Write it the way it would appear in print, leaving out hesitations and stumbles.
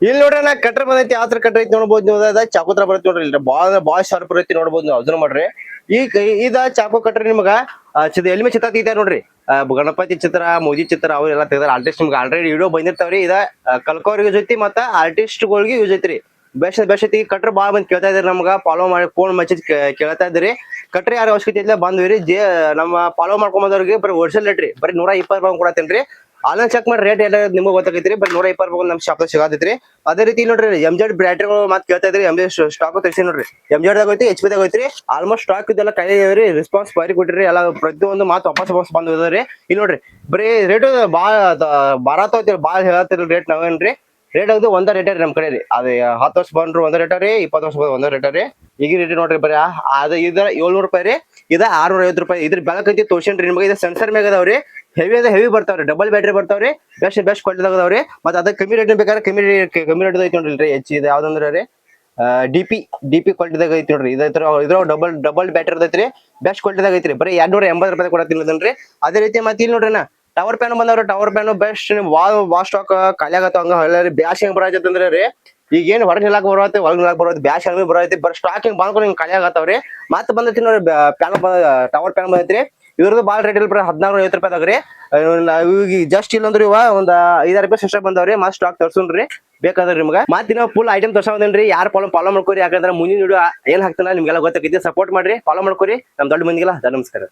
ಇಲ್ಲಿ ನೋಡ್ರಿ ನಾ ಕಟ್ರ ಬಂದೈತಿ ಯಾವ ತರ ಕಟ್ರ ಐತಿ ನೋಡ್ಬೋದು ನೀವು. ಅದ ಚಾಕುತ್ರ ಬರುತ್ತೆ ನೋಡ್ರಿ ಇಲ್ಲಿ ಬಾಳ ಶಾರ್ಪ್ ಐತಿ ನೋಡ್ಬೋದು ನೀವು ಅದನ್ನ ಮಾಡ್ರಿ. ಇದ ಚಾಕು ಕಟ್ರಿ ನಿಮ್ಗ ಎಲಿಮೆ ಚಿತ್ರ ತೆಗಿತಾರ ನೋಡ್ರಿ. ಗಣಪತಿ ಚಿತ್ರ, ಮೋದಿ ಚಿತ್ರ ಅವೆಲ್ಲ ತೆಗ್ದಾರ ಆರ್ಟಿಸ್ಟ್. ನಿಮ್ಗೆ ಆಲ್ರೆಡಿ ವಿಡಿಯೋ ಬಂದಿರ್ತಾವ್ರಿ. ಇದ ಕಲ್ಕೋರ್ ಯೂಸ್ ಐತಿ ಮತ್ತ ಆರ್ಟಿಸ್ಟ್ ಗಳಿಗೆ ಯೂಸ್ ಐತ್ರಿ. ಬೆಸ್ಟ್ ಐತಿ ಕಟ್ರ ಬಾಳ ಬಂದ್ ಕೇಳ್ತಾ ಇದ್ರಿ ನಮ್ಗ. ಫಾಲೋ ಮಾಡಿ ಫೋನ್ ಮಚ್ಚಿ ಕೇಳ್ತಾ ಇದ್ರಿ. ಕಟ್ರಿ ಯಾರ ಅವಶ್ಯಕತೆ ಇಲ್ಲ ಬಂದ್ವಿ ನಮ್ಮ ಫಾಲೋ ಮಾಡ್ಕೊಂಡ್ ಬಂದವ್ರಿಗೆ ಬರೀ ಹೋಲ್ಸೇಲ್ ರೇಟ್ ರೀ. ಬರೀ 120 ರೂಪಾಯಿ ಕೊಡತ್ತೇನ್ರಿ. ಆನ್ಲೈನ್ ಚೆಕ್ ಮಾಡಿ ರೇಟ್ ಎಲ್ಲ ನಿಮ್ಗೆ ಗೊತ್ತಾಗೈತ್ರಿ. ಬರೀ 120 ರೂಪಾಯಿ ನಮ್ ಶಾಪ್ ಸಿಗತೈತ್ರಿ. ಅದೇ ರೀತಿ ನೋಡ್ರಿ MZ ಬ್ಯಾಟ್ರಿಗಳು ಮಾತ್ ಕೇಳ್ತಾ ಇದ್ರಿ. MZ ಸ್ಟಾಕ್ ತೆಗ್ಸಿ ನೋಡ್ರಿ. MZ ದಾಗ ಐತಿ, HP ದಾಗ ಐತ್ರಿ. ಆಲ್ಮೋಸ್ಟ್ ಸ್ಟಾಕ್ ಇದೆಲ್ಲ ಕೈ ಇದ್ರಿ. ರೆಸ್ಪಾನ್ಸ್ ಬಾರಿ ಕೊಟ್ಟಿರಿ. ಎಲ್ಲ ಪ್ರತಿಯೊಂದು ಮಾತು ವಾಪಸ್ ಬಂದ್ರಿ. ಇಲ್ಲಿ ನೋಡ್ರಿ ಬರೀ ರೇಟ್ ಬಾಳ ಹೇಳತ್ತಿರ ರೇಟ್ ನಾವೇನ್ರಿ. ರೇಟ್ ಆಗದು ಒಂದ ರೇಟ್ ರೀ ನಮ್ ಕಡೆ ರೀ. ಅದೇ 10 ವರ್ಷ ಬಂದ್ರು ಒಂದ ರೇಟ್ ರೀ, 20 ವರ್ಷ ಬಂದ್ರು ಒಂದ ರೇಟ್ ರೀ. ಈಗ ರೇಟ್ ನೋಡ್ರಿ ಬರೀ ಅದ ಇದ 700 ರೂಪಾಯಿ ರೀ. ಇದ 650 ರೂಪಾಯಿ. ಇದ್ರ ಬೆಳಕೈತಿ ತೋರ್ಸೇನ್ರಿ ನಿಮ್ಗೆ. ಇದು ಸೆನ್ಸರ್ ಮ್ಯಾಗ ಅದಾವ್ರಿ. ಹೆವಿ ಬರ್ತಾವ್ರಿ. ಡಬಲ್ ಬ್ಯಾಟ್ರಿ ಬರ್ತಾವ್ರಿ. ಬೆಸ್ಟ್ ಕ್ವಾಲಿಟಿ ಅದಾವ್ರಿ. ಮತ್ತೆ ಅದ ಕಮ್ಮಿ ರೇಟ್ ಬೇಕಾದ್ರೆ ಕಮ್ಮಿ ರೇಟ್ ಐತಿ ನೋಡ್ರಿ. ಇದು ಯಾವ್ದಂದ್ರ ರೀ ಡಿಪಿ ಕ್ವಾಲಿಟಿದಾಗ ಐತಿ ನೋಡ್ರಿ. ಇದ್ರ ಡಬಲ್ ಬ್ಯಾಟ್ರಿ ಐತ್ರಿ. ಬೆಸ್ಟ್ ಕ್ವಾಲಿಟಿದಾಗ ಐತ್ರಿ. ಬರೀ 280 ರೂಪಾಯಿ ಕೊಡತ್ತಿಲ್ಲದನ್ರಿ. ಅದೇ ರೀತಿ ಮತ್ತೆ ಇಲ್ಲಿ ನೋಡ್ರಿ ಟವರ್ ಪ್ಯಾನ್ ಬಂದವ್ರಿ. ಟವರ್ ಪ್ಯಾನ್ ಬೆಸ್ಟ್ ವಾಲ್ ಸ್ಟಾಕ್ ಖಾಲಿ ಆಗತ್ತ. ಹಂಗ ಬ್ಯಾಸ್ ಹೆಂಗ್ ಬರತ್ತಂದ್ರೆ ರೀ ಈಗ ಏನ್ ಹೊರಗೆ ನಿಲ್ಲಾಕ ಬರತ್ತೆ, ಒಳಗ್ ನಿಲ್ಲಾಕ ಬರತ್ತೆ, ಬ್ಯಾಸ್ ಹೆಂಗ್ ಬರತ್ತೆ. ಬರ್ ಸ್ಟಾಕಿಂಗ್ ಬಂದ್ಕೊಂಡು ಹಿಂಗ್ ಖಾಲಿ ಆಗತ್ತವ್ರಿ. ಮತ್ತೆ ಬಂದೈತಿ ನೋಡ್ರಿ ಪ್ಯಾನ್ ಟವರ್ ಪ್ಯಾನ್ ಬಂದೈತ್ರಿ. ಇದ್ರದ್ದು ಬಾಳ ರೇಟ್ ಇಲ್ಲ. 1450 ರೂಪಾಯಿದಾಗ್ರಿ. ಈಗ ಜಸ್ಟ್ ಇಲ್ಲಂದ್ರಿ ಒಂದ್ 5 ರೂಪಾಯಿ ಸಿಸ್ಟಮ್ ಬಂದವ್ರಿ. ಮತ್ ಸ್ಟಾಕ್ ತರ್ಸುನ್ರಿ ಬೇಕಾದ್ರಿ ನಿಮ್ಗ. ಮತ್ ಇನ್ನ ಫುಲ್ ಐಟಮ್ ತರ್ಸೋದೇನ್ರಿ. ಯಾರು ಫಾಲೋ ಮಾಡ್ಕೋರಿ. ಯಾಕಂದ್ರೆ ಮುಂದಿನ ವಿಡಿಯೋ ಏನ್ ಹಾಕ್ತಾನ ನಿಮ್ಗೆಲ್ಲ ಗೊತ್ತಾಗೈತಿ. ಸಪೋರ್ಟ್ ಮಾಡ್ರಿ, ಫಾಲೋ ಮಾಡ್ಕೋರಿ. ನಮ್ ದೊಡ್ಡ ಮಂದಿಗೆಲ್ಲ ನಮಸ್ಕಾರ.